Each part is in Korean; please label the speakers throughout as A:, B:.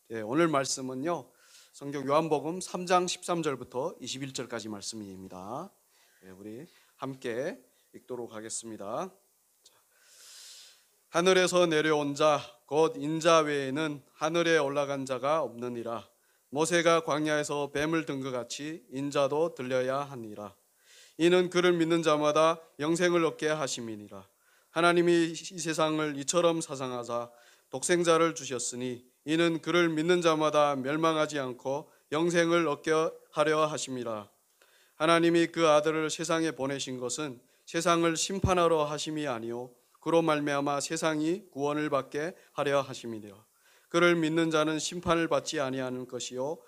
A: 오늘 말씀은요, 성경 요한복음 3장 13절부터 21절까지 말씀입니다. 우리 함께 읽도록 하겠습니다. 하늘에서 내려온 자 곧 인자 외에는 하늘에 올라간 자가 없느니라. 모세가 광야에서 뱀을 든 것 같이 인자도 들려야 하니라. 이는 그를 믿는 자마다 영생을 얻게 하심이니라. 하나님이 이 세상을 이처럼 사랑하사 독생자를 주셨으니 이는 그를 믿는 자마다 멸망하지 않고 영생을 얻게 하려 하심이라. 하나님이 그 아들을 세상에 보내신 것은 세상을 심판하러 하심이 아니요 그로 말미암아 세상이 구원을 받게 하려 하심이니라. 그를 믿는 자는 심판을 받지 아니하는 것이요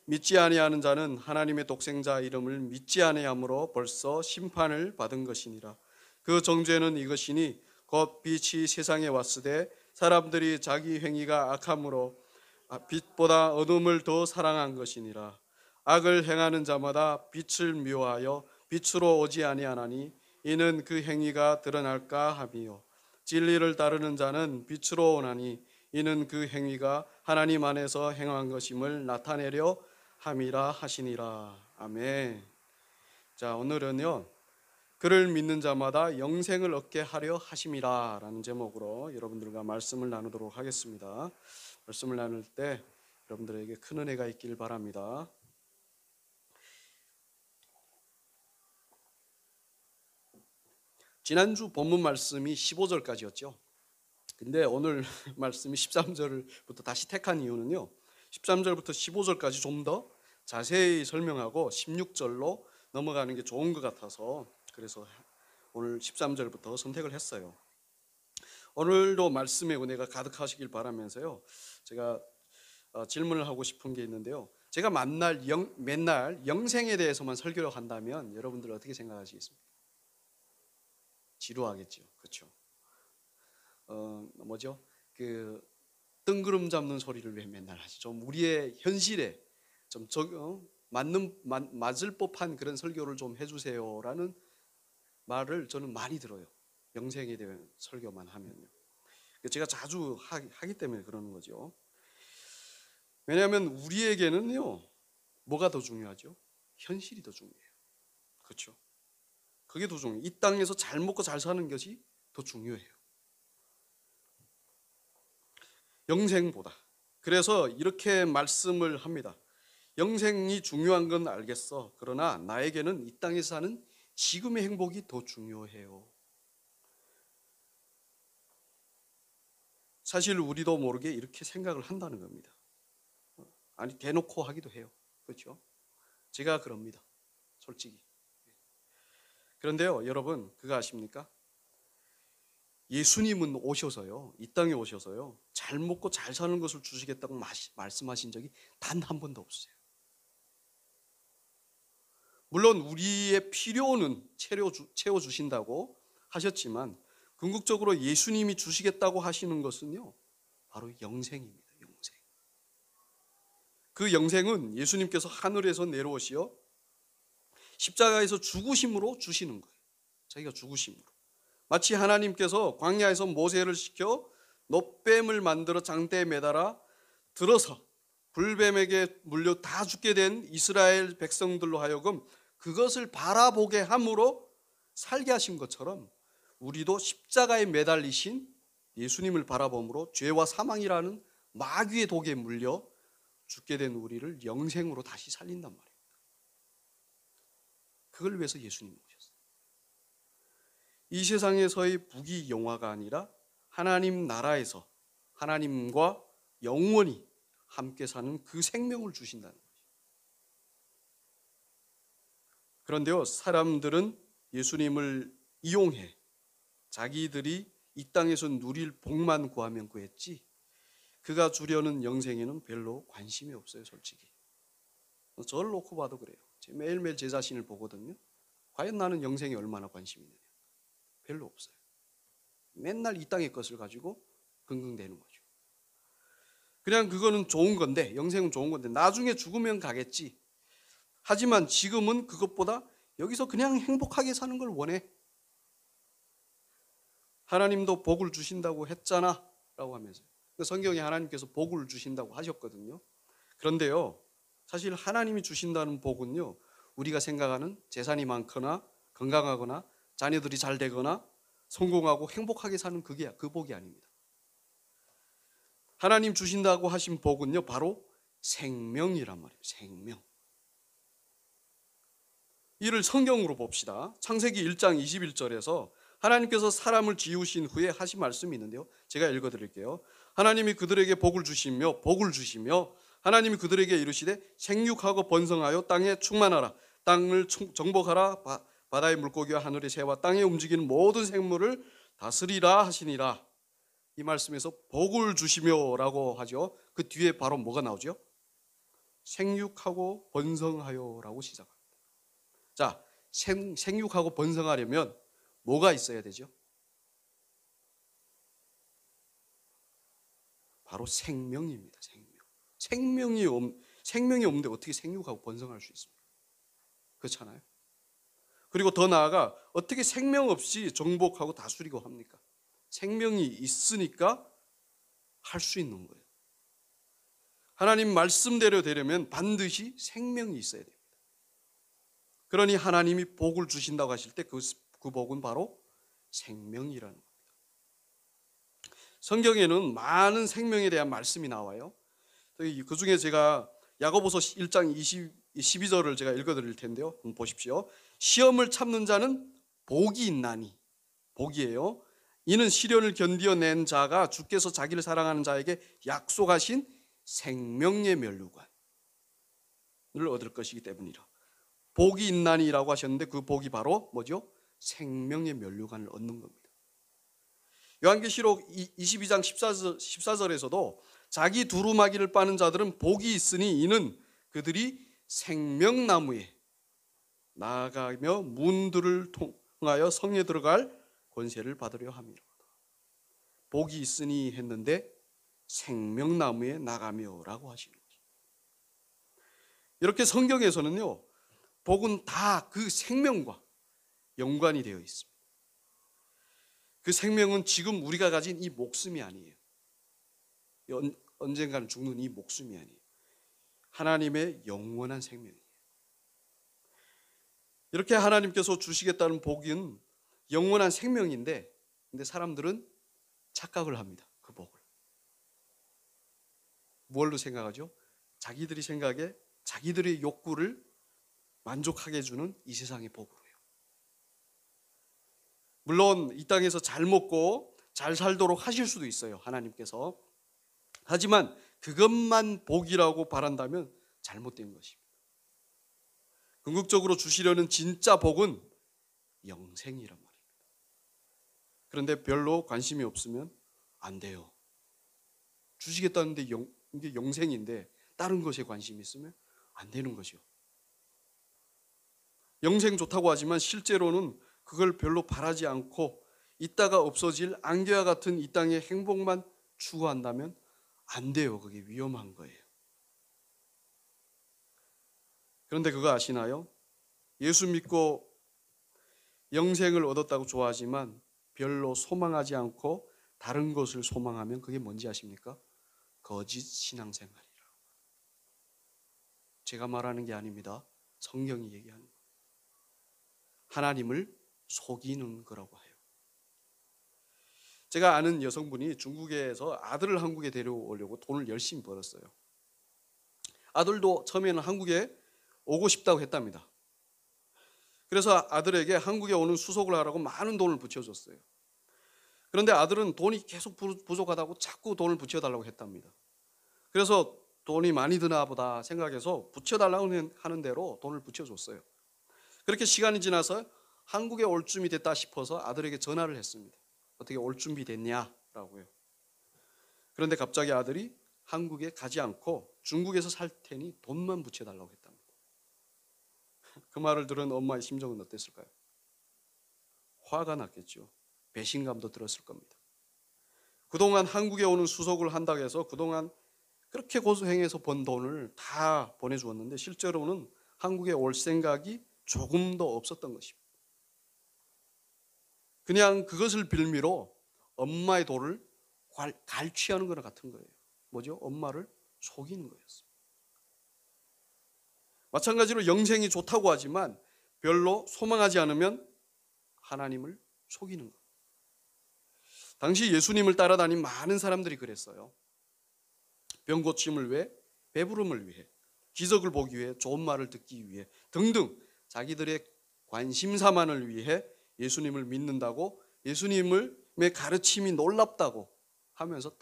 A: 믿지 아니하는 자는 하나님의 독생자 이름을 믿지 아니함으로 벌써 심판을 받은 것이니라. 그 정죄는 이것이니 곧 빛이 세상에 왔으되 사람들이 자기 행위가 악함으로 빛보다 어둠을 더 사랑한 것이니라. 악을 행하는 자마다 빛을 미워하여 빛으로 오지 아니하나니 이는 그 행위가 드러날까 함이요 진리를 따르는 자는 빛으로 오나니 이는 그 행위가 하나님 안에서 행한 것임을 나타내려 함이라 하시니라. 아멘. 자, 오늘은요, 그를 믿는 자마다 영생을 얻게 하려 하심이라 라는 제목으로 여러분들과 말씀을 나누도록 하겠습니다. 말씀을 나눌 때 여러분들에게 큰 은혜가 있길 바랍니다. 지난주 본문 말씀이 15절까지였죠. 근데 오늘 말씀이 13절부터 다시 택한 이유는요, 13절부터 15절까지 좀 더 자세히 설명하고 16절로 넘어가는 게 좋은 것 같아서 그래서 오늘 13절부터 선택을 했어요. 오늘도 말씀의 은혜가 가득하시길 바라면서요, 제가 질문을 하고 싶은 게 있는데요, 제가 맨날 영생에 대해서만 설교를 한다면 여러분들 어떻게 생각하시겠습니까? 지루하겠죠. 그렇죠? 뭐죠? 그 뜬구름 잡는 소리를 왜 맨날 하지? 좀 우리의 현실에 좀 맞을 법한 그런 설교를 좀 해주세요라는 말을 저는 많이 들어요. 영생에 대한 설교만 하면요. 제가 자주 하기 때문에 그러는 거죠. 왜냐하면 우리에게는요, 뭐가 더 중요하죠? 현실이 더 중요해요. 그렇죠? 그게 더 중요해요. 이 땅에서 잘 먹고 잘 사는 것이 더 중요해요. 영생보다. 그래서 이렇게 말씀을 합니다. 영생이 중요한 건 알겠어. 그러나 나에게는 이 땅에서 사는 지금의 행복이 더 중요해요. 사실 우리도 모르게 이렇게 생각을 한다는 겁니다. 아니, 대놓고 하기도 해요. 그렇죠? 제가 그럽니다. 솔직히. 그런데요, 여러분, 그거 아십니까? 예수님은 오셔서요, 이 땅에 오셔서요, 잘 먹고 잘 사는 것을 주시겠다고 말씀하신 적이 단 한 번도 없어요. 물론 우리의 필요는 채워주신다고 하셨지만 궁극적으로 예수님이 주시겠다고 하시는 것은요, 바로 영생입니다. 영생. 그 영생은 예수님께서 하늘에서 내려오시어 십자가에서 죽으심으로 주시는 거예요. 자기가 죽으심으로. 마치 하나님께서 광야에서 모세를 시켜 놋뱀을 만들어 장대에 매달아 들어서 불뱀에게 물려 다 죽게 된 이스라엘 백성들로 하여금 그것을 바라보게 함으로 살게 하신 것처럼 우리도 십자가에 매달리신 예수님을 바라봄으로 죄와 사망이라는 마귀의 독에 물려 죽게 된 우리를 영생으로 다시 살린단 말이에요. 그걸 위해서 예수님이 오셨어요. 이 세상에서의 부귀영화가 아니라 하나님 나라에서 하나님과 영원히 함께 사는 그 생명을 주신다는 거죠. 그런데요, 사람들은 예수님을 이용해 자기들이 이 땅에서 누릴 복만 구하면 구했지 그가 주려는 영생에는 별로 관심이 없어요. 솔직히 저를 놓고 봐도 그래요. 매일매일 제 자신을 보거든요. 과연 나는 영생에 얼마나 관심이 있느냐? 별로 없어요. 맨날 이 땅의 것을 가지고 긍긍대는 거죠. 그냥 그거는 좋은 건데, 영생은 좋은 건데 나중에 죽으면 가겠지. 하지만 지금은 그것보다 여기서 그냥 행복하게 사는 걸 원해. 하나님도 복을 주신다고 했잖아 라고 하면서 성경에 하나님께서 복을 주신다고 하셨거든요. 그런데요, 사실 하나님이 주신다는 복은요, 우리가 생각하는 재산이 많거나 건강하거나 자녀들이 잘 되거나 성공하고 행복하게 사는 그 복이 아닙니다. 하나님 주신다고 하신 복은요, 바로 생명이란 말이에요. 생명. 이를 성경으로 봅시다. 창세기 1장 21절에서 하나님께서 사람을 지으신 후에 하신 말씀이 있는데요, 제가 읽어드릴게요. 하나님이 그들에게 복을 주시며 하나님이 그들에게 이르시되 생육하고 번성하여 땅에 충만하라. 땅을 정복하라. 바다의 물고기와 하늘의 새와 땅에 움직이는 모든 생물을 다스리라 하시니라. 이 말씀에서 복을 주시며라고 하죠. 그 뒤에 바로 뭐가 나오죠? 생육하고 번성하여라고 시작합니다. 자, 생육하고 번성하려면 뭐가 있어야 되죠? 바로 생명입니다. 생명이 없는데 어떻게 생육하고 번성할 수 있습니까? 그렇잖아요. 그리고 더 나아가 어떻게 생명 없이 정복하고 다스리고 합니까? 생명이 있으니까 할 수 있는 거예요. 하나님 말씀대로 되려면 반드시 생명이 있어야 됩니다. 그러니 하나님이 복을 주신다고 하실 때 그 복은 바로 생명이라는 겁니다. 성경에는 많은 생명에 대한 말씀이 나와요. 그 중에 제가 야고보서 1장 12절을 제가 읽어드릴 텐데요. 보십시오. 시험을 참는 자는 복이 있나니, 복이에요. 이는 시련을 견디어낸 자가 주께서 자기를 사랑하는 자에게 약속하신 생명의 면류관을 얻을 것이기 때문이라. 복이 있나니라고 하셨는데 그 복이 바로 뭐죠? 생명의 면류관을 얻는 겁니다. 요한계시록 22장 14절에서도 자기 두루마기를 빠는 자들은 복이 있으니 이는 그들이 생명나무에 나아가며 문들을 통하여 성에 들어갈 권세를 받으려 함이라. 복이 있으니 했는데 생명나무에 나가며라고 하시는 거죠. 이렇게 성경에서는요, 복은 다 그 생명과 연관이 되어 있습니다. 그 생명은 지금 우리가 가진 이 목숨이 아니에요. 언젠가는 죽는 이 목숨이 아니에요. 하나님의 영원한 생명이에요. 이렇게 하나님께서 주시겠다는 복은 영원한 생명인데, 근데 사람들은 착각을 합니다. 그 복을 뭘로 생각하죠? 자기들이 생각에 자기들의 욕구를 만족하게 해주는 이 세상의 복으로요. 물론 이 땅에서 잘 먹고 잘 살도록 하실 수도 있어요, 하나님께서. 하지만 그것만 복이라고 바란다면 잘못된 것입니다. 궁극적으로 주시려는 진짜 복은 영생이란 말입니다. 그런데 별로 관심이 없으면 안 돼요. 주시겠다는데 이게 영생인데 다른 것에 관심이 있으면 안 되는 것이요. 영생 좋다고 하지만 실제로는 그걸 별로 바라지 않고 있다가 없어질 안개와 같은 이 땅의 행복만 추구한다면 안 돼요. 그게 위험한 거예요. 그런데 그거 아시나요? 예수 믿고 영생을 얻었다고 좋아하지만 별로 소망하지 않고 다른 것을 소망하면 그게 뭔지 아십니까? 거짓 신앙생활이라고. 제가 말하는 게 아닙니다. 성경이 얘기하는 거예요. 하나님을 속이는 거라고 해요. 제가 아는 여성분이 중국에서 아들을 한국에 데려오려고 돈을 열심히 벌었어요. 아들도 처음에는 한국에 오고 싶다고 했답니다. 그래서 아들에게 한국에 오는 수속을 하라고 많은 돈을 붙여줬어요. 그런데 아들은 돈이 계속 부족하다고 자꾸 돈을 붙여달라고 했답니다. 그래서 돈이 많이 드나 보다 생각해서 붙여달라고 하는 대로 돈을 붙여줬어요. 그렇게 시간이 지나서 한국에 올 준비 됐다 싶어서 아들에게 전화를 했습니다. 어떻게 올 준비 됐냐라고요. 그런데 갑자기 아들이 한국에 가지 않고 중국에서 살 테니 돈만 붙여달라고 했답니다. 그 말을 들은 엄마의 심정은 어땠을까요? 화가 났겠죠. 배신감도 들었을 겁니다. 그동안 한국에 오는 수속을 한다고 해서 그동안 그렇게 고생해서 번 돈을 다 보내주었는데 실제로는 한국에 올 생각이 조금도 없었던 것입니다. 그냥 그것을 빌미로 엄마의 돈을 갈취하는 거나 같은 거예요. 뭐죠? 엄마를 속이는 거였어요. 마찬가지로 영생이 좋다고 하지만 별로 소망하지 않으면 하나님을 속이는 것. 당시 예수님을 따라다닌 많은 사람들이 그랬어요. 병 고침을 위해, 배부름을 위해, 기적을 보기 위해, 좋은 말을 듣기 위해 등등 자기들의 관심사만을 위해 예수님을 믿는다고, 예수님의 가르침이 놀랍다고 하면서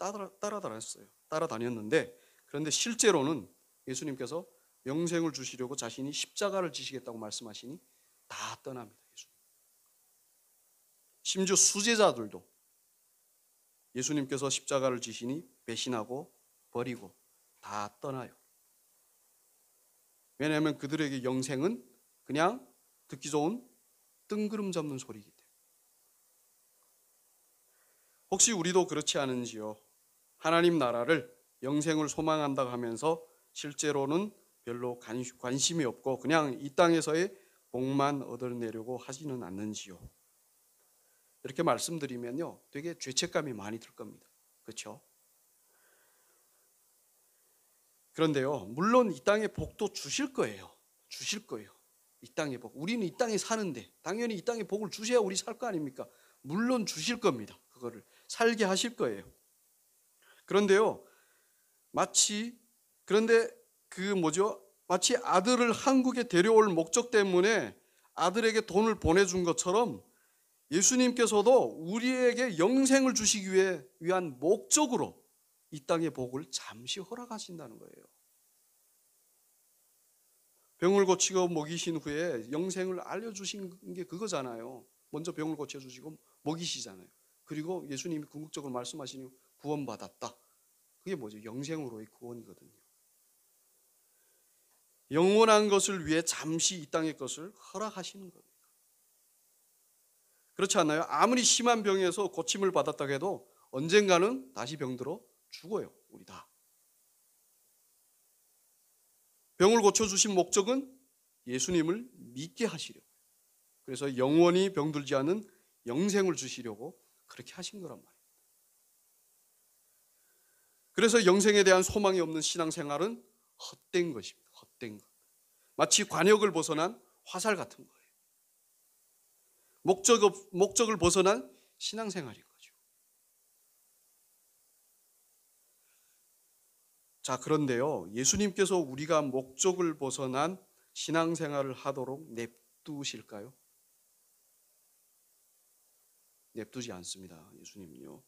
A: 따라다녔는데, 그런데 실제로는 예수님께서 영생을 주시려고 자신이 십자가를 지시겠다고 말씀하시니 다 떠납니다. 예수님. 심지어 수제자들도 예수님께서 십자가를 지시니 배신하고 버리고 다 떠나요. 왜냐하면 그들에게 영생은 그냥 듣기 좋은 뜬구름 잡는 소리이기 때문에. 혹시 우리도 그렇지 않은지요? 하나님 나라를, 영생을 소망한다고 하면서 실제로는 별로 관심이 없고 그냥 이 땅에서의 복만 얻어내려고 하지는 않는지요? 이렇게 말씀드리면요, 되게 죄책감이 많이 들 겁니다. 그렇죠? 그런데요, 물론 이 땅의 복도 주실 거예요. 주실 거예요. 이 땅의 복. 우리는 이 땅에 사는데 당연히 이 땅의 복을 주셔야 우리 살 거 아닙니까? 물론 주실 겁니다. 그거를 살게 하실 거예요. 그런데요, 마치 아들을 한국에 데려올 목적 때문에 아들에게 돈을 보내준 것처럼 예수님께서도 우리에게 영생을 주시기 위한 목적으로 이 땅의 복을 잠시 허락하신다는 거예요. 병을 고치고 먹이신 후에 영생을 알려주신 게 그거잖아요. 먼저 병을 고쳐주시고 먹이시잖아요. 그리고 예수님이 궁극적으로 말씀하시니 구원받았다. 그게 뭐죠? 영생으로의 구원이거든요. 영원한 것을 위해 잠시 이 땅의 것을 허락하시는 겁니다. 그렇지 않나요? 아무리 심한 병에서 고침을 받았다고 해도 언젠가는 다시 병들어 죽어요. 우리 다. 병을 고쳐주신 목적은 예수님을 믿게 하시려고. 그래서 영원히 병들지 않은 영생을 주시려고 그렇게 하신 거란 말이에요. 그래서 영생에 대한 소망이 없는 신앙생활은 헛된 것입니다. 헛된 것. 마치 관역을 벗어난 화살 같은 거예요. 목적을 벗어난 신앙생활인 거죠. 자, 그런데요, 예수님께서 우리가 목적을 벗어난 신앙생활을 하도록 냅두실까요? 냅두지 않습니다. 예수님은요.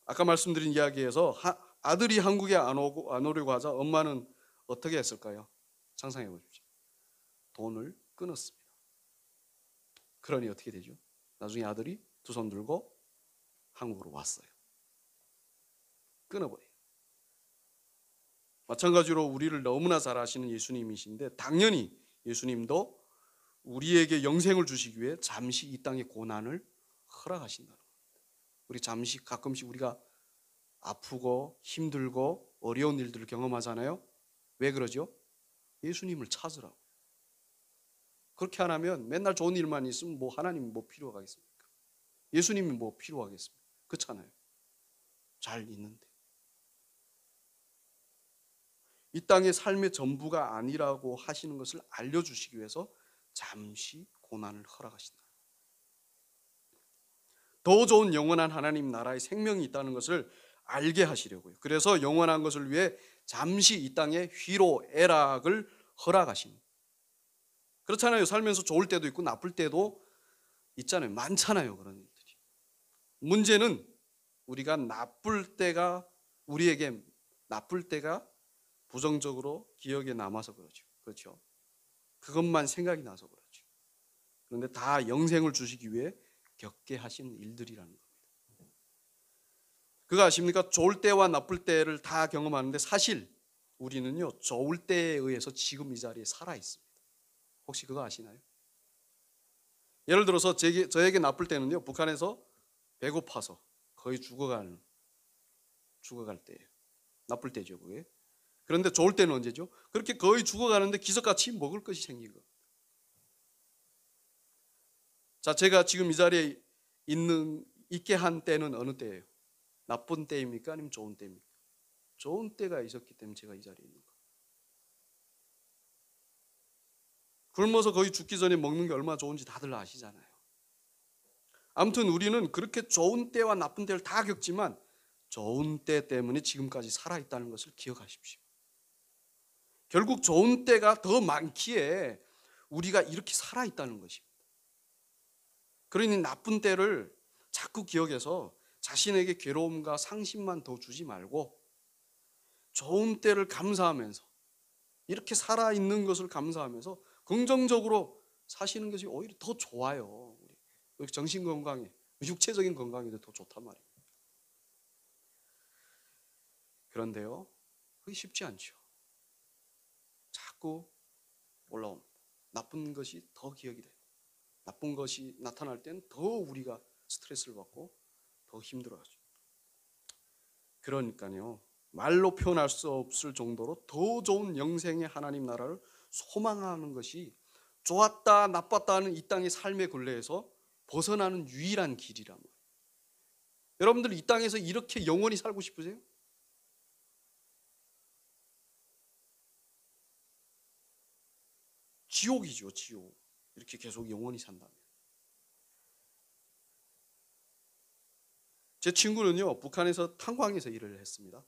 A: 아까 말씀드린 이야기에서 아들이 한국에 안 오려고 하자 엄마는 어떻게 했을까요? 상상해 보십시오. 돈을 끊었습니다. 그러니 어떻게 되죠? 나중에 아들이 두 손 들고 한국으로 왔어요. 끊어버려요. 마찬가지로 우리를 너무나 잘 아시는 예수님이신데 당연히 예수님도 우리에게 영생을 주시기 위해 잠시 이 땅의 고난을 허락하신다는 겁니다. 우리 잠시 가끔씩 우리가 아프고 힘들고 어려운 일들을 경험하잖아요. 왜 그러죠? 예수님을 찾으라고. 그렇게 안 하면 맨날 좋은 일만 있으면 뭐 하나님이 뭐 필요하겠습니까? 예수님이 뭐 필요하겠습니까? 그렇잖아요. 잘 있는데. 이 땅의 삶의 전부가 아니라고 하시는 것을 알려주시기 위해서 잠시 고난을 허락하신다. 더 좋은 영원한 하나님 나라의 생명이 있다는 것을 알게 하시려고요. 그래서 영원한 것을 위해 잠시 이 땅의 희로 애락을 허락하십니다. 그렇잖아요. 살면서 좋을 때도 있고 나쁠 때도 있잖아요. 많잖아요. 그런 일들이. 문제는 우리가 우리에게 나쁠 때가 부정적으로 기억에 남아서 그렇죠. 그렇죠. 그것만 생각이 나서 그렇죠. 그런데 다 영생을 주시기 위해 겪게 하신 일들이라는 겁니다. 그거 아십니까? 좋을 때와 나쁠 때를 다 경험하는데 사실 우리는요, 좋을 때에 의해서 지금 이 자리에 살아 있습니다. 혹시 그거 아시나요? 예를 들어서 저에게 나쁠 때는요, 북한에서 배고파서 거의 죽어갈 때예요. 나쁠 때죠, 그게. 그런데 좋을 때는 언제죠? 그렇게 거의 죽어가는데 기적같이 먹을 것이 생긴 겁니다. 자, 제가 지금 이 자리에 있게 한 때는 어느 때예요? 나쁜 때입니까? 아니면 좋은 때입니까? 좋은 때가 있었기 때문에 제가 이 자리에 있는 거예요. 굶어서 거의 죽기 전에 먹는 게 얼마나 좋은지 다들 아시잖아요. 아무튼 우리는 그렇게 좋은 때와 나쁜 때를 다 겪지만 좋은 때 때문에 지금까지 살아있다는 것을 기억하십시오. 결국 좋은 때가 더 많기에 우리가 이렇게 살아있다는 것입니다. 그러니 나쁜 때를 자꾸 기억해서 자신에게 괴로움과 상심만 더 주지 말고 좋은 때를 감사하면서 이렇게 살아있는 것을 감사하면서 긍정적으로 사시는 것이 오히려 더 좋아요. 우리 정신 건강에, 육체적인 건강에도 더 좋단 말이에요. 그런데요, 그게 쉽지 않죠. 자꾸 올라옵니다. 나쁜 것이 더 기억이 돼요. 나쁜 것이 나타날 때는 더 우리가 스트레스를 받고 더 힘들어하죠. 그러니까요, 말로 표현할 수 없을 정도로 더 좋은 영생의 하나님 나라를 소망하는 것이 좋았다 나빴다 하는 이 땅의 삶의 굴레에서 벗어나는 유일한 길이란 말이에요. 여러분들 이 땅에서 이렇게 영원히 살고 싶으세요? 지옥이죠, 지옥. 이렇게 계속 영원히 산다면. 제 친구는요, 북한에서 탄광에서 일을 했습니다.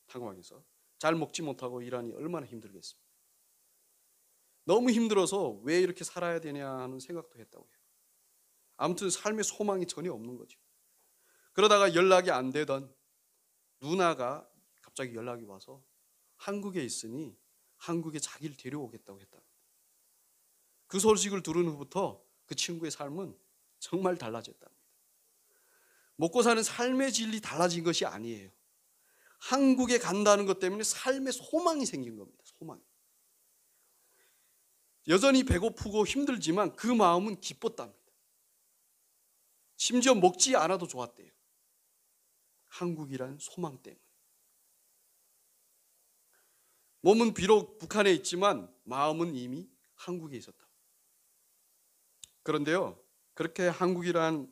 A: 탄광에서. 잘 먹지 못하고 일하니 얼마나 힘들겠습니까? 너무 힘들어서 왜 이렇게 살아야 되냐 하는 생각도 했다고 해요. 아무튼 삶의 소망이 전혀 없는 거죠. 그러다가 연락이 안 되던 누나가 갑자기 연락이 와서 한국에 있으니 한국에 자기를 데려오겠다고 했다. 그 소식을 들은 후부터 그 친구의 삶은 정말 달라졌답니다. 먹고 사는 삶의 질이 달라진 것이 아니에요. 한국에 간다는 것 때문에 삶의 소망이 생긴 겁니다. 소망. 여전히 배고프고 힘들지만 그 마음은 기뻤답니다. 심지어 먹지 않아도 좋았대요. 한국이란 소망 때문에. 몸은 비록 북한에 있지만 마음은 이미 한국에 있었다. 그런데요, 그렇게 한국이라는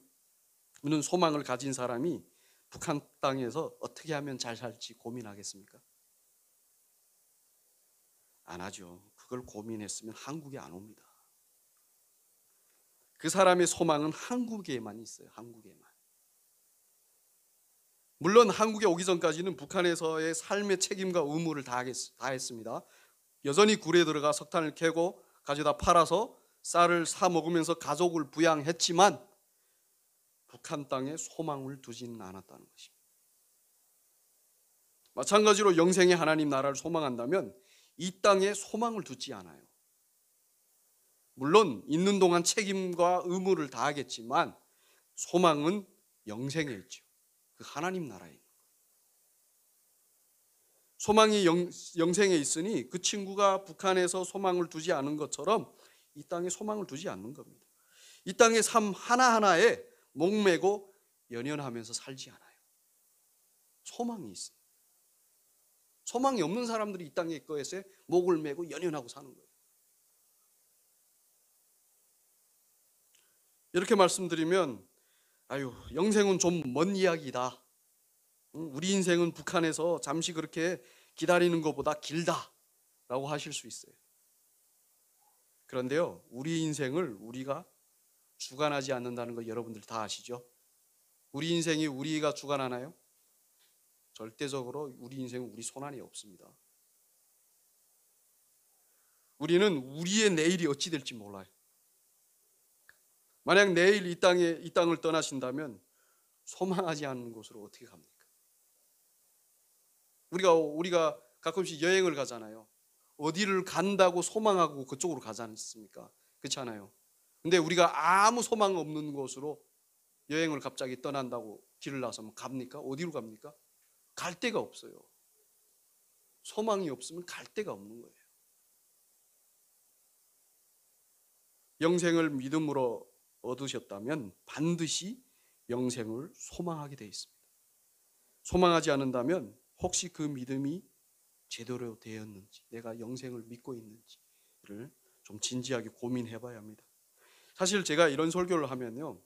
A: 소망을 가진 사람이 북한 땅에서 어떻게 하면 잘 살지 고민하겠습니까? 안 하죠. 그걸 고민했으면 한국에 안 옵니다. 그 사람의 소망은 한국에만 있어요. 한국에만. 물론 한국에 오기 전까지는 북한에서의 삶의 책임과 의무를 다했습니다. 여전히 굴에 들어가 석탄을 캐고 가져다 팔아서 쌀을 사 먹으면서 가족을 부양했지만 북한 땅에 소망을 두지는 않았다는 것입니다. 마찬가지로 영생의 하나님 나라를 소망한다면 이 땅에 소망을 두지 않아요. 물론 있는 동안 책임과 의무를 다하겠지만 소망은 영생에 있죠. 그 하나님 나라에 있는 거예요. 소망이 영생에 있으니 그 친구가 북한에서 소망을 두지 않은 것처럼 이 땅에 소망을 두지 않는 겁니다. 이 땅의 삶 하나하나에 목매고 연연하면서 살지 않아요. 소망이 있어요. 소망이 없는 사람들이 이 땅에 거에서 목을 메고 연연하고 사는 거예요. 이렇게 말씀드리면 영생은 좀 먼 이야기다. 우리 인생은 북한에서 잠시 그렇게 기다리는 것보다 길다라고 하실 수 있어요. 그런데요, 우리 인생을 우리가 주관하지 않는다는 거 여러분들 다 아시죠? 우리 인생이 우리가 주관하나요? 절대적으로 우리 인생은 우리 손 안에 없습니다. 우리는 우리의 내일이 어찌 될지 몰라요. 만약 내일 이 땅을 떠나신다면 소망하지 않는 곳으로 어떻게 갑니까? 우리가 가끔씩 여행을 가잖아요. 어디를 간다고 소망하고 그쪽으로 가지 않습니까? 그렇지 않아요? 근데 우리가 아무 소망 없는 곳으로 여행을 갑자기 떠난다고 길을 나서면 갑니까? 어디로 갑니까? 갈 데가 없어요. 소망이 없으면 갈 데가 없는 거예요. 영생을 믿음으로 얻으셨다면 반드시 영생을 소망하게 되어 있습니다. 소망하지 않는다면 혹시 그 믿음이 제대로 되었는지, 내가 영생을 믿고 있는지를 좀 진지하게 고민해 봐야 합니다. 사실 제가 이런 설교를 하면요,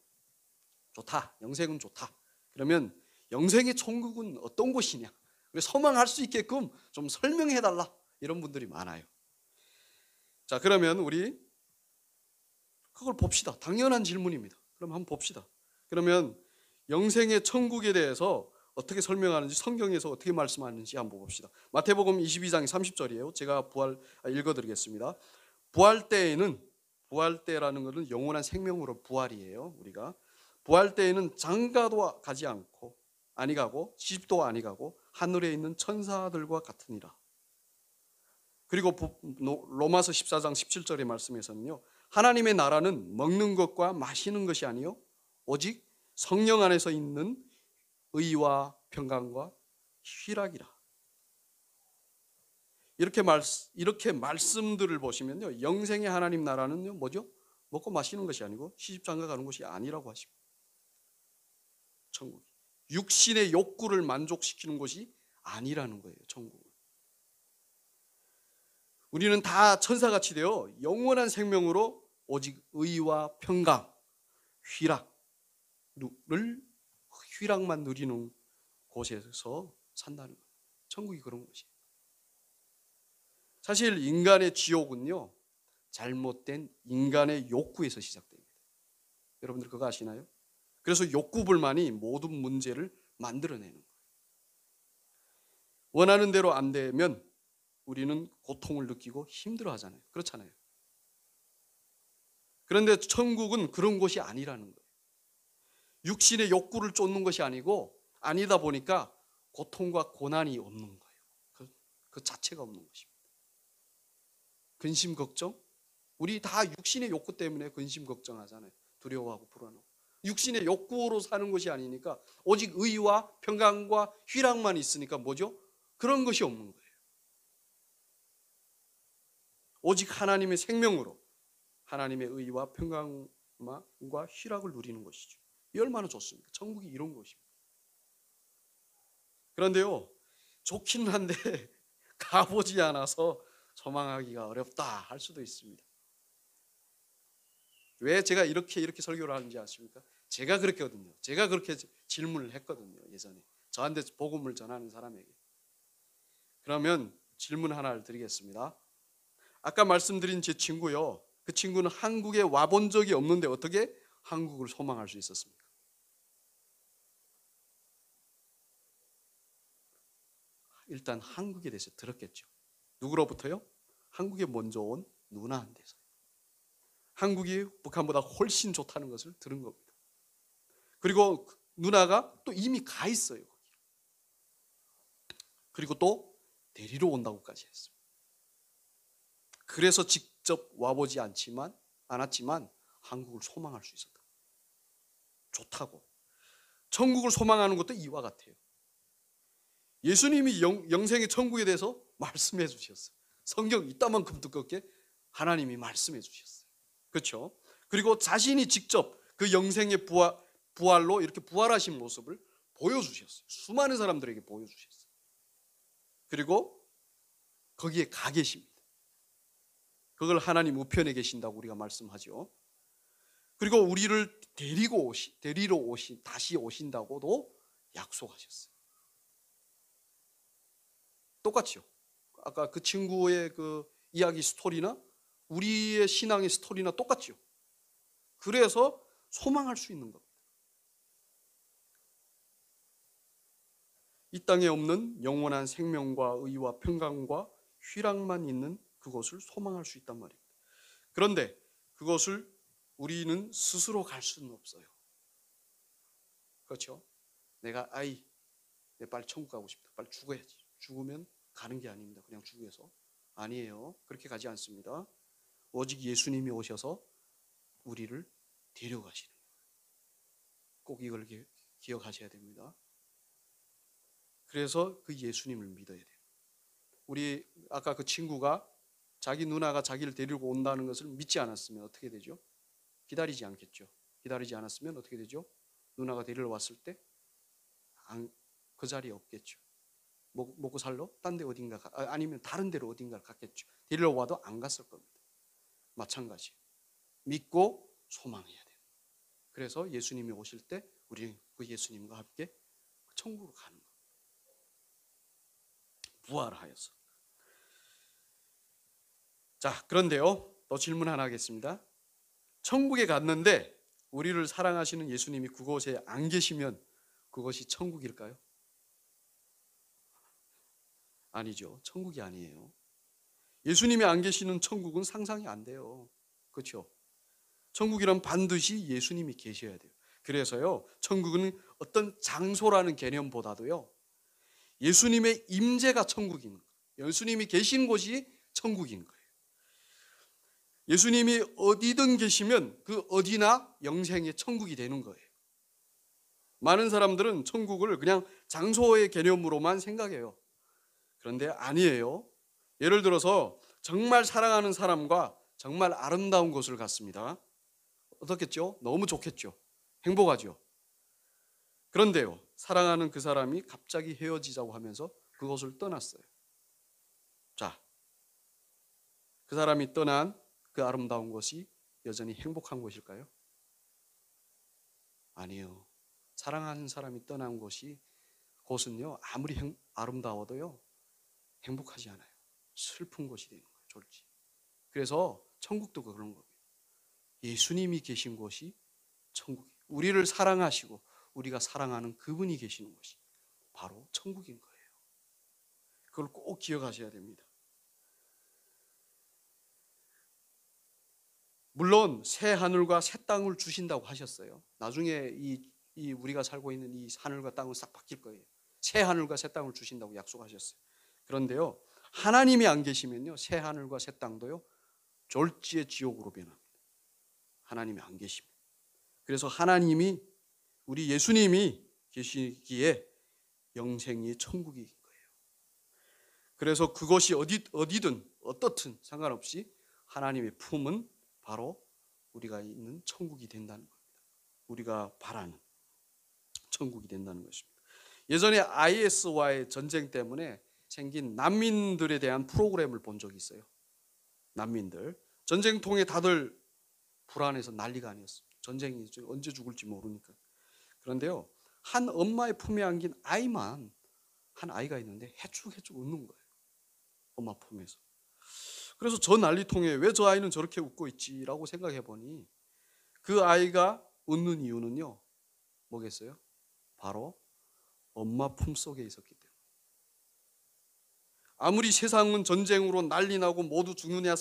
A: 좋다, 영생은 좋다. 그러면 영생의 천국은 어떤 곳이냐, 우리 소망할 수 있게끔 좀 설명해달라, 이런 분들이 많아요. 자, 그러면 우리 그걸 봅시다. 당연한 질문입니다. 그럼 한번 봅시다. 그러면 영생의 천국에 대해서 어떻게 설명하는지, 성경에서 어떻게 말씀하는지 한번 봅시다. 마태복음 22장 30절이에요. 제가 읽어드리겠습니다. 부활 때에는, 부활 때라는 것은 영원한 생명으로 부활이에요. 우리가 부활 때에는 장가도 가지 않고 아니 가고 시집도 아니 가고 하늘에 있는 천사들과 같으니라. 그리고 로마서 14장 17절의 말씀에서는요, 하나님의 나라는 먹는 것과 마시는 것이 아니요 오직 성령 안에서 있는 의와 평강과 희락이라. 이렇게 말씀들을 보시면요, 영생의 하나님 나라는요 뭐죠? 먹고 마시는 것이 아니고 시집장가 가는 것이 아니라고 하십니다. 천국이 육신의 욕구를 만족시키는 것이 아니라는 거예요. 천국은 우리는 다 천사같이 되어 영원한 생명으로 오직 의와 평강, 희락만 누리는 곳에서 산다는 거예요. 천국이 그런 곳이에요. 사실 인간의 지옥은요, 잘못된 인간의 욕구에서 시작됩니다. 여러분들 그거 아시나요? 그래서 욕구 불만이 모든 문제를 만들어내는 거예요. 원하는 대로 안 되면 우리는 고통을 느끼고 힘들어하잖아요. 그렇잖아요. 그런데 천국은 그런 곳이 아니라는 거예요. 육신의 욕구를 쫓는 것이 아니다 보니까 고통과 고난이 없는 거예요. 그 자체가 없는 것입니다. 근심 걱정? 우리 다 육신의 욕구 때문에 근심 걱정하잖아요. 두려워하고 불안하고. 육신의 욕구로 사는 것이 아니니까 오직 의와 평강과 희락만 있으니까 뭐죠? 그런 것이 없는 거예요. 오직 하나님의 생명으로 하나님의 의와 평강과 희락을 누리는 것이죠. 이 얼마나 좋습니까? 천국이 이런 것입니다. 그런데요, 좋기는 한데 가보지 않아서 소망하기가 어렵다 할 수도 있습니다. 왜 제가 이렇게 설교를 하는지 아십니까? 제가 그랬거든요. 제가 그렇게 질문을 했거든요. 예전에 저한테 복음을 전하는 사람에게. 그러면 질문 하나를 드리겠습니다. 아까 말씀드린 제 친구요, 그 친구는 한국에 와본 적이 없는데 어떻게 한국을 소망할 수 있었습니까? 일단 한국에 대해서 들었겠죠. 누구로부터요? 한국에 먼저 온 누나한테서. 한국이 북한보다 훨씬 좋다는 것을 들은 겁니다. 그리고 누나가 또 이미 가 있어요. 그리고 또 데리러 온다고까지 했습니다. 그래서 직접 와보지 않았지만 한국을 소망할 수 있었다. 좋다고. 천국을 소망하는 것도 이와 같아요. 예수님이 영생의 천국에 대해서 말씀해 주셨어요. 성경 이따만큼 두껍게 하나님이 말씀해 주셨어요. 그렇죠? 그리고 자신이 직접 그 영생의 부활로 이렇게 부활하신 모습을 보여주셨어요. 수많은 사람들에게 보여주셨어요. 그리고 거기에 가 계십니다. 그걸 하나님 우편에 계신다고 우리가 말씀하죠. 그리고 우리를 다시 오신다고도 약속하셨어요. 똑같죠. 아까 그 친구의 그 이야기 스토리나 우리의 신앙의 스토리나 똑같죠. 그래서 소망할 수 있는 겁니다. 이 땅에 없는 영원한 생명과 의와 평강과 희락만 있는 그곳을 소망할 수 있단 말입니다. 그런데 그것을 우리는 스스로 갈 수는 없어요. 그렇죠? 내 빨리 천국 가고 싶다. 빨리 죽어야지. 죽으면 가는 게 아닙니다. 그냥 죽어서. 아니에요. 그렇게 가지 않습니다. 오직 예수님이 오셔서 우리를 데려가시는 거예요. 꼭 이걸 기억하셔야 됩니다. 그래서 그 예수님을 믿어야 돼요. 우리 아까 그 친구가 자기 누나가 자기를 데리고 온다는 것을 믿지 않았으면 어떻게 되죠? 기다리지 않겠죠. 기다리지 않았으면 어떻게 되죠? 누나가 데리러 왔을 때 그 자리에 없겠죠. 먹고 살러 딴 데 어딘가 아니면 다른 데로 어딘가를 갔겠죠. 데리러 와도 안 갔을 겁니다. 마찬가지. 믿고 소망해야 돼요. 그래서 예수님이 오실 때 우리 그 예수님과 함께 천국으로 가는 거예요. 부활하여서. 자, 그런데요, 또 질문 하나 하겠습니다. 천국에 갔는데 우리를 사랑하시는 예수님이 그곳에 안 계시면 그것이 천국일까요? 아니죠. 천국이 아니에요. 예수님이 안 계시는 천국은 상상이 안 돼요. 그렇죠? 천국이란 반드시 예수님이 계셔야 돼요. 그래서요, 천국은 어떤 장소라는 개념보다도요, 예수님의 임재가 천국인 거예요. 예수님이 계신 곳이 천국인 거예요. 예수님이 어디든 계시면 그 어디나 영생의 천국이 되는 거예요. 많은 사람들은 천국을 그냥 장소의 개념으로만 생각해요. 그런데 아니에요. 예를 들어서 정말 사랑하는 사람과 정말 아름다운 곳을 갔습니다. 어떻겠죠? 너무 좋겠죠. 행복하죠. 그런데요, 사랑하는 그 사람이 갑자기 헤어지자고 하면서 그곳을 떠났어요. 자, 그 사람이 떠난 그 아름다운 곳이 여전히 행복한 곳일까요? 아니요. 사랑하는 사람이 떠난 곳은요, 아무리 아름다워도요, 행복하지 않아요. 슬픈 곳이 되는 거예요, 졸지. 그래서 천국도 그런 겁니다. 예수님이 계신 곳이 천국이에요. 우리를 사랑하시고 우리가 사랑하는 그분이 계시는 곳이 바로 천국인 거예요. 그걸 꼭 기억하셔야 됩니다. 물론 새 하늘과 새 땅을 주신다고 하셨어요. 나중에 이 우리가 살고 있는 이 하늘과 땅은 싹 바뀔 거예요. 새 하늘과 새 땅을 주신다고 약속하셨어요. 그런데요, 하나님이 안 계시면요, 새 하늘과 새 땅도요, 졸지의 지옥으로 변합니다. 하나님이 안 계시면. 그래서 하나님이, 우리 예수님이 계시기에 영생이 천국인 거예요. 그래서 그것이 어디든 어떻든 상관없이 하나님의 품은 바로 우리가 있는 천국이 된다는 겁니다. 우리가 바라는 천국이 된다는 것입니다. 예전에 IS와의 전쟁 때문에 생긴 난민들에 대한 프로그램을 본 적이 있어요. 난민들. 전쟁통에 다들 불안해서 난리가 아니었어요. 전쟁이 언제 죽을지 모르니까. 그런데요, 한 엄마의 품에 안긴 아이만, 한 아이가 있는데 해축해축 웃는 거예요. 엄마 품에서. 그래서 저 난리통에 왜 저 아이는 저렇게 웃고 있지라고 생각해 보니 그 아이가 웃는 이유는요, 뭐겠어요? 바로 엄마 품 속에 있었기 때문에. 아무리 세상은 전쟁으로 난리 나고 모두 죽느냐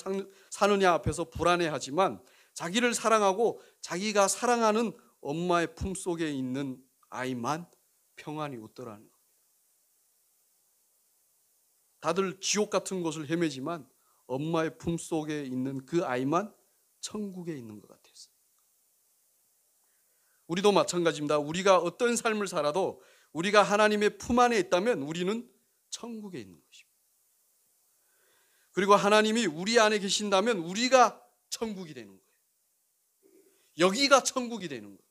A: 사느냐 앞에서 불안해하지만 자기를 사랑하고 자기가 사랑하는 엄마의 품 속에 있는 아이만 평안히 웃더라는 겁니다. 다들 지옥 같은 곳을 헤매지만 엄마의 품 속에 있는 그 아이만 천국에 있는 것 같았어요. 우리도 마찬가지입니다. 우리가 어떤 삶을 살아도 우리가 하나님의 품 안에 있다면 우리는 천국에 있는 것입니다. 그리고 하나님이 우리 안에 계신다면 우리가 천국이 되는 거예요. 여기가 천국이 되는 거예요.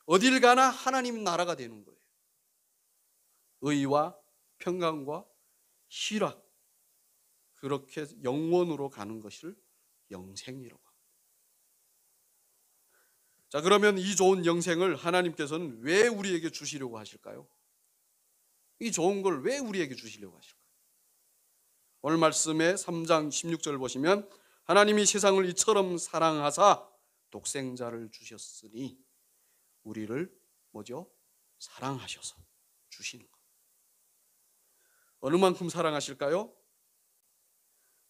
A: 어딜 가나 하나님 나라가 되는 거예요. 의와 평강과 희락, 그렇게 영원으로 가는 것을 영생이라고 합니다. 자, 그러면 이 좋은 영생을 하나님께서는 왜 우리에게 주시려고 하실까요? 이 좋은 걸 왜 우리에게 주시려고 하실까요? 오늘 말씀의 3장 16절 보시면 하나님이 세상을 이처럼 사랑하사 독생자를 주셨으니 우리를 뭐죠? 사랑하셔서 주시는 것. 어느 만큼 사랑하실까요?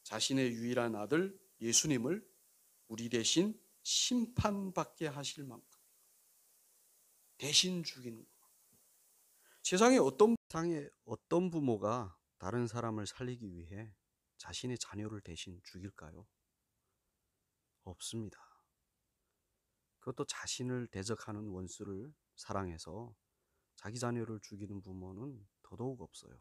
A: 자신의 유일한 아들 예수님을 우리 대신 심판받게 하실 만큼 대신 죽이는 것. 세상에 어떤 부모가 다른 사람을 살리기 위해 자신의 자녀를 대신 죽일까요? 없습니다. 그것도 자신을 대적하는 원수를 사랑해서 자기 자녀를 죽이는 부모는 더더욱 없어요.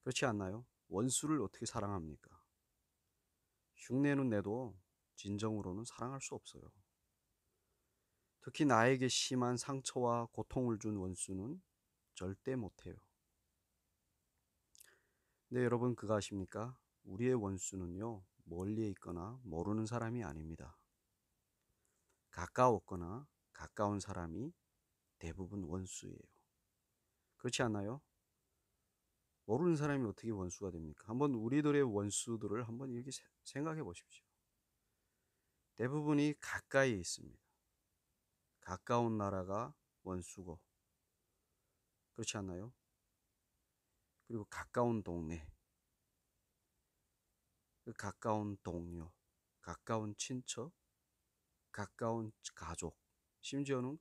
A: 그렇지 않나요? 원수를 어떻게 사랑합니까? 흉내는 내도 진정으로는 사랑할 수 없어요. 특히 나에게 심한 상처와 고통을 준 원수는 절대 못해요. 근데 여러분 그거 아십니까? 우리의 원수는요, 멀리에 있거나 모르는 사람이 아닙니다. 가까웠거나 가까운 사람이 대부분 원수예요. 그렇지 않나요? 모르는 사람이 어떻게 원수가 됩니까? 한번 우리들의 원수들을 한번 이렇게 생각해 보십시오. 대부분이 가까이에 있습니다. 가까운 나라가 원수고, 그렇지 않나요? 그리고 가까운 동네, 그 가까운 동료, 가까운 친척, 가까운 가족, 심지어는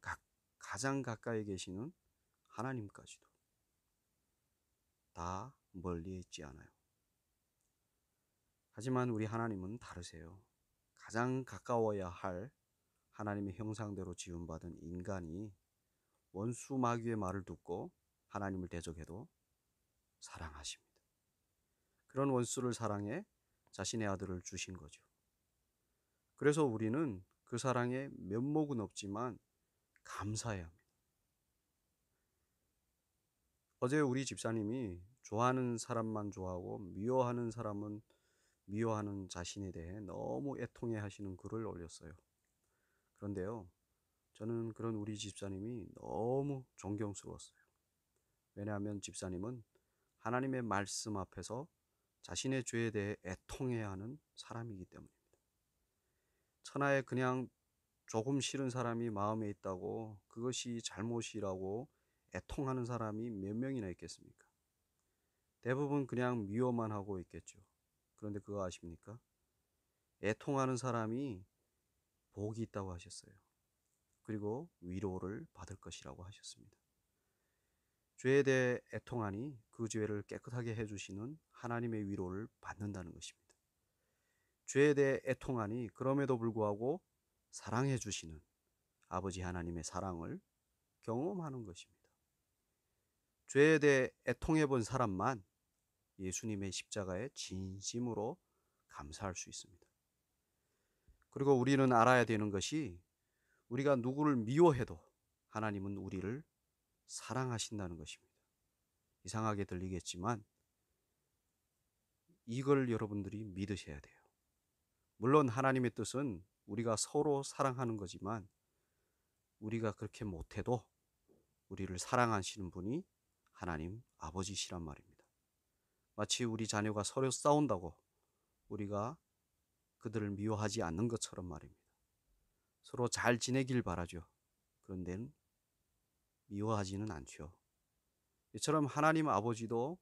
A: 가장 가까이 계시는 하나님까지도 다 멀리 있지 않아요. 하지만 우리 하나님은 다르세요. 가장 가까워야 할 하나님의 형상대로 지음받은 인간이 원수 마귀의 말을 듣고 하나님을 대적해도 사랑하십니다. 그런 원수를 사랑해 자신의 아들을 주신 거죠. 그래서 우리는 그 사랑에 면목은 없지만 감사해야 합니다. 어제 우리 집사님이 좋아하는 사람만 좋아하고 미워하는 사람은 미워하는 자신에 대해 너무 애통해 하시는 글을 올렸어요. 그런데요, 저는 그런 우리 집사님이 너무 존경스러웠어요. 왜냐하면 집사님은 하나님의 말씀 앞에서 자신의 죄에 대해 애통해야 하는 사람이기 때문입니다. 천하에 그냥 조금 싫은 사람이 마음에 있다고 그것이 잘못이라고 애통하는 사람이 몇 명이나 있겠습니까? 대부분 그냥 미워만 하고 있겠죠. 그런데 그거 아십니까? 애통하는 사람이 복이 있다고 하셨어요. 그리고 위로를 받을 것이라고 하셨습니다. 죄에 대해 애통하니 그 죄를 깨끗하게 해주시는 하나님의 위로를 받는다는 것입니다. 죄에 대해 애통하니 그럼에도 불구하고 사랑해 주시는 아버지 하나님의 사랑을 경험하는 것입니다. 죄에 대해 애통해 본 사람만 예수님의 십자가에 진심으로 감사할 수 있습니다. 그리고 우리는 알아야 되는 것이 우리가 누구를 미워해도 하나님은 우리를 사랑하신다는 것입니다. 이상하게 들리겠지만 이걸 여러분들이 믿으셔야 돼요. 물론 하나님의 뜻은 우리가 서로 사랑하는 거지만 우리가 그렇게 못해도 우리를 사랑하시는 분이 하나님 아버지시란 말입니다. 마치 우리 자녀가 서로 싸운다고 우리가 그들을 미워하지 않는 것처럼 말입니다. 서로 잘 지내길 바라죠. 그런데 미워하지는 않죠. 이처럼 하나님 아버지도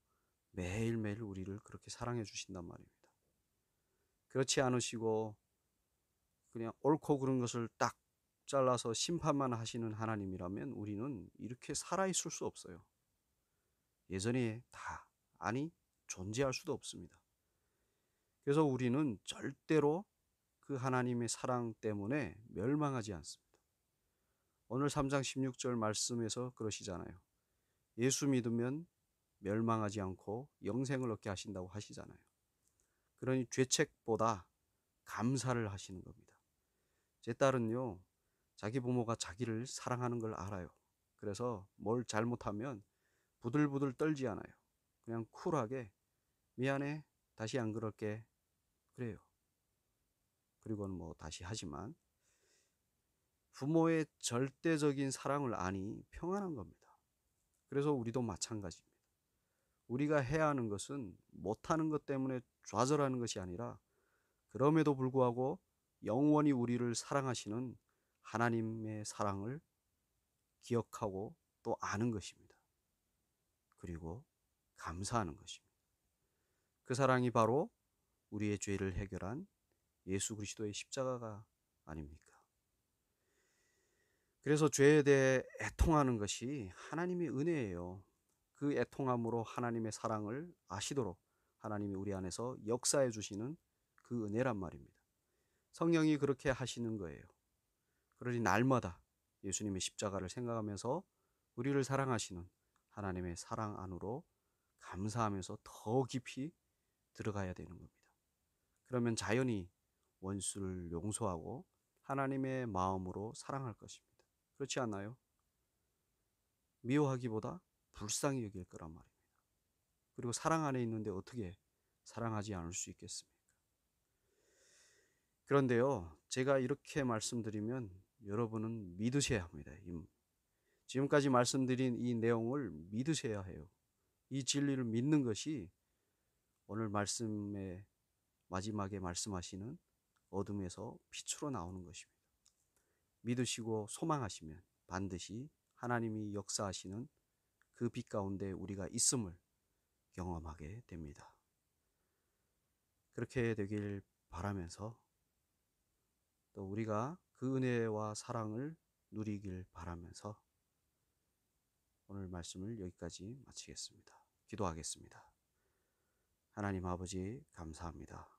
A: 매일매일 우리를 그렇게 사랑해 주신단 말입니다. 그렇지 않으시고 그냥 옳고 그른 것을 딱 잘라서 심판만 하시는 하나님이라면 우리는 이렇게 살아있을 수 없어요. 예전에 다, 아니 존재할 수도 없습니다. 그래서 우리는 절대로 그 하나님의 사랑 때문에 멸망하지 않습니다. 오늘 3장 16절 말씀에서 그러시잖아요. 예수 믿으면 멸망하지 않고 영생을 얻게 하신다고 하시잖아요. 그러니 죄책보다 감사를 하시는 겁니다. 제 딸은요, 자기 부모가 자기를 사랑하는 걸 알아요. 그래서 뭘 잘못하면 부들부들 떨지 않아요. 그냥 쿨하게 미안해, 다시 안 그럴게, 그래요. 그리고는 뭐 다시 하지만 부모의 절대적인 사랑을 아니 평안한 겁니다. 그래서 우리도 마찬가지입니다. 우리가 해야 하는 것은 못하는 것 때문에 좌절하는 것이 아니라 그럼에도 불구하고 영원히 우리를 사랑하시는 하나님의 사랑을 기억하고 또 아는 것입니다. 그리고 감사하는 것입니다. 그 사랑이 바로 우리의 죄를 해결한 예수 그리스도의 십자가가 아닙니까? 그래서 죄에 대해 애통하는 것이 하나님의 은혜예요. 그 애통함으로 하나님의 사랑을 아시도록 하나님이 우리 안에서 역사해 주시는 그 은혜란 말입니다. 성령이 그렇게 하시는 거예요. 그러니 날마다 예수님의 십자가를 생각하면서 우리를 사랑하시는 하나님의 사랑 안으로 감사하면서 더 깊이 들어가야 되는 겁니다. 그러면 자연히 원수를 용서하고 하나님의 마음으로 사랑할 것입니다. 그렇지 않나요? 미워하기보다 불쌍히 여길 거란 말입니다. 그리고 사랑 안에 있는데 어떻게 사랑하지 않을 수 있겠습니까? 그런데요, 제가 이렇게 말씀드리면 여러분은 믿으셔야 합니다. 지금까지 말씀드린 이 내용을 믿으셔야 해요. 이 진리를 믿는 것이 오늘 말씀의 마지막에 말씀하시는 어둠에서 빛으로 나오는 것입니다. 믿으시고 소망하시면 반드시 하나님이 역사하시는 그 빛 가운데 우리가 있음을 경험하게 됩니다. 그렇게 되길 바라면서 또 우리가 그 은혜와 사랑을 누리길 바라면서 오늘 말씀을 여기까지 마치겠습니다. 기도하겠습니다. 하나님 아버지 감사합니다.